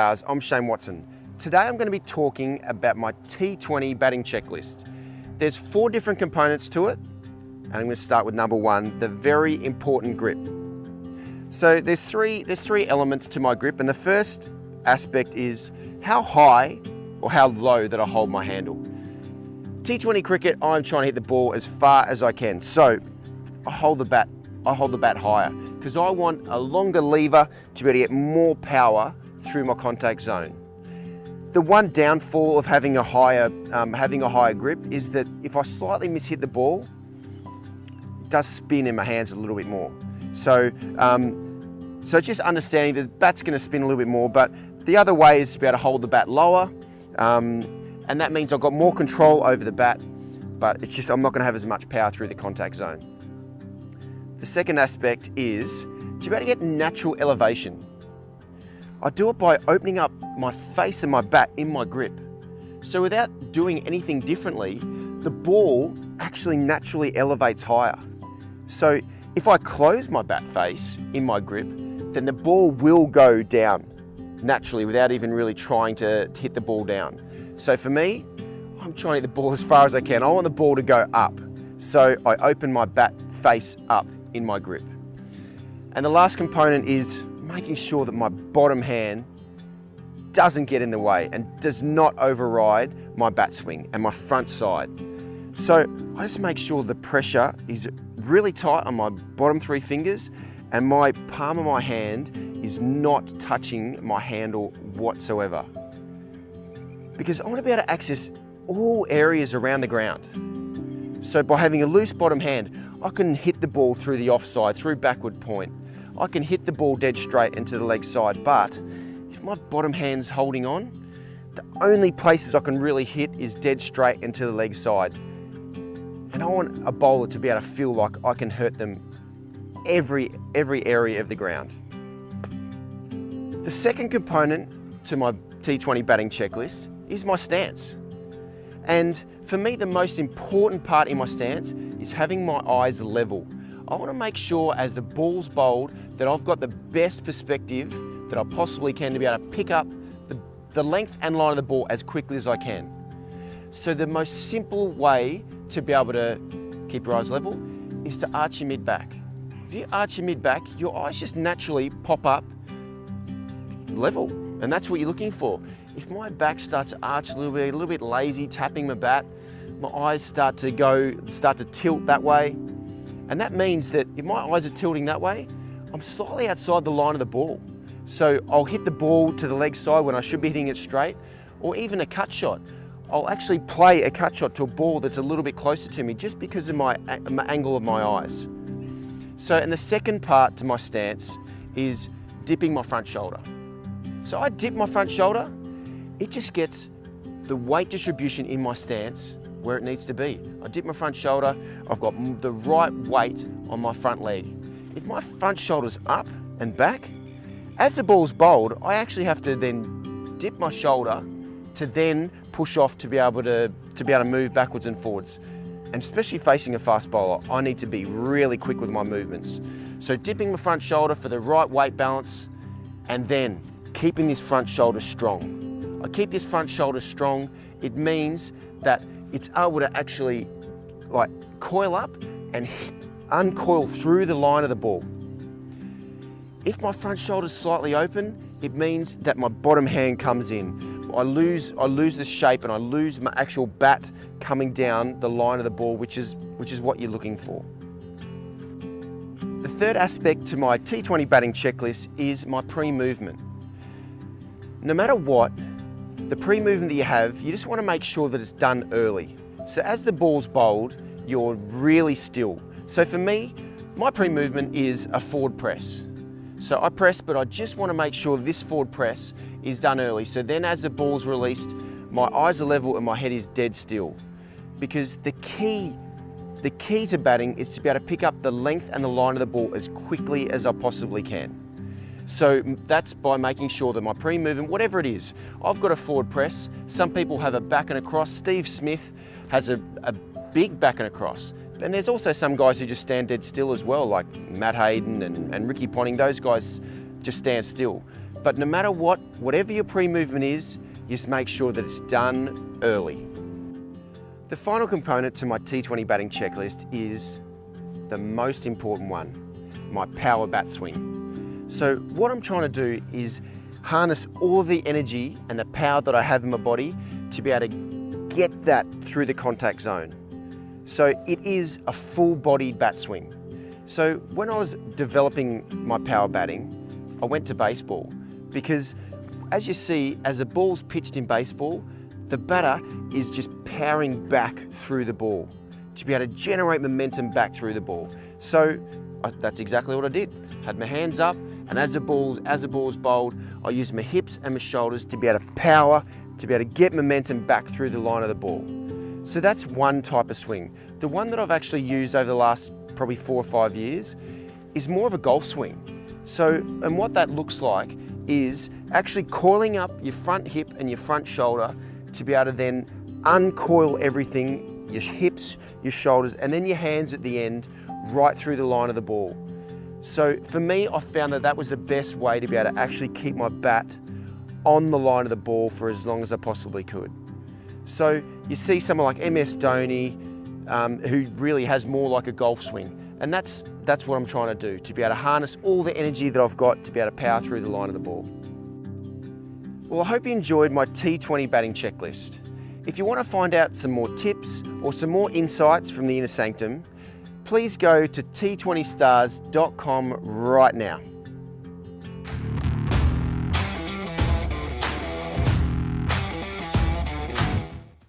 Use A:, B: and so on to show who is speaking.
A: I'm Shane Watson. Today I'm going to be talking about my T20 batting checklist. There's 4 different components to it, and I'm going to start with number 1, the very important grip. So there's three elements to my grip, and the first aspect is how high or how low that I hold my handle. T20 cricket, I'm trying to hit the ball as far as I can, so I hold the bat higher because I want a longer lever to be able to get more power through my contact zone. The one downfall of having a higher grip is that if I slightly mishit the ball, it does spin in my hands a little bit more. So just understanding that the bat's going to spin a little bit more, but the other way is to be able to hold the bat lower, and that means I've got more control over the bat, but it's just I'm not going to have as much power through the contact zone. The second aspect is to be able to get natural elevation. I do it by opening up my face and my bat in my grip. So without doing anything differently, the ball actually naturally elevates higher. So if I close my bat face in my grip, then the ball will go down naturally without even really trying to hit the ball down. So for me, I'm trying to hit the ball as far as I can. I want the ball to go up. So I open my bat face up in my grip. And the last component is making sure that my bottom hand doesn't get in the way and does not override my bat swing and my front side. So I just make sure the pressure is really tight on my bottom 3 fingers and my palm of my hand is not touching my handle whatsoever. Because I want to be able to access all areas around the ground. So by having a loose bottom hand, I can hit the ball through the offside, through backward point. I can hit the ball dead straight into the leg side, but if my bottom hand's holding on, the only places I can really hit is dead straight into the leg side. And I want a bowler to be able to feel like I can hurt them every area of the ground. The second component to my T20 batting checklist is my stance. And for me, the most important part in my stance is having my eyes level. I want to make sure as the ball's bowled that I've got the best perspective that I possibly can to be able to pick up the length and line of the ball as quickly as I can. So the most simple way to be able to keep your eyes level is to arch your mid-back. If you arch your mid-back, your eyes just naturally pop up level, and that's what you're looking for. If my back starts to arch a little bit lazy, tapping my bat, my eyes start to tilt that way. And that means that if my eyes are tilting that way, I'm slightly outside the line of the ball. So I'll hit the ball to the leg side when I should be hitting it straight, or even a cut shot. I'll actually play a cut shot to a ball that's a little bit closer to me just because of my angle of my eyes. So, and the second part to my stance is dipping my front shoulder. So I dip my front shoulder, it just gets the weight distribution in my stance where it needs to be. I dip my front shoulder, I've got the right weight on my front leg. If my front shoulder's up and back, as the ball's bowled, I actually have to then dip my shoulder to then push off to be able to move backwards and forwards. And especially facing a fast bowler, I need to be really quick with my movements. So dipping my front shoulder for the right weight balance, and then keeping this front shoulder strong. I keep this front shoulder strong, it means that it's able to actually like coil up and uncoil through the line of the ball. If my front shoulder's slightly open, it means that my bottom hand comes in. I lose the shape and I lose my actual bat coming down the line of the ball, which is what you're looking for. The third aspect to my T20 batting checklist is my pre-movement. No matter what, the pre-movement that you have, you just want to make sure that it's done early. So as the ball's bowled, you're really still. So for me, my pre-movement is a forward press. So I press, but I just want to make sure this forward press is done early. So then as the ball's released, my eyes are level and my head is dead still. Because the key to batting is to be able to pick up the length and the line of the ball as quickly as I possibly can. So that's by making sure that my pre-movement, whatever it is, I've got a forward press. Some people have a back and across. Steve Smith has a big back and across. And there's also some guys who just stand dead still as well, like Matt Hayden and Ricky Ponting. Those guys just stand still. But no matter whatever your pre-movement is, you just make sure that it's done early. The final component to my T20 batting checklist is the most important one, my power bat swing. So what I'm trying to do is harness all of the energy and the power that I have in my body to be able to get that through the contact zone. So it is a full-bodied bat swing. So when I was developing my power batting, I went to baseball because, as you see, as a ball's pitched in baseball, the batter is just powering back through the ball to be able to generate momentum back through the ball. So that's exactly what I did. Had my hands up, and as the ball's bowled, I used my hips and my shoulders to be able to power, to be able to get momentum back through the line of the ball. So that's one type of swing. The one that I've actually used over the last probably 4 or 5 years is more of a golf swing. So, and what that looks like is actually coiling up your front hip and your front shoulder to be able to then uncoil everything, your hips, your shoulders, and then your hands at the end, right through the line of the ball. So for me, I found that that was the best way to be able to actually keep my bat on the line of the ball for as long as I possibly could. So you see someone like MS Dhoni, who really has more like a golf swing. And that's what I'm trying to do, to be able to harness all the energy that I've got to be able to power through the line of the ball. Well, I hope you enjoyed my T20 batting checklist. If you want to find out some more tips or some more insights from the Inner Sanctum, please go to t20stars.com right now.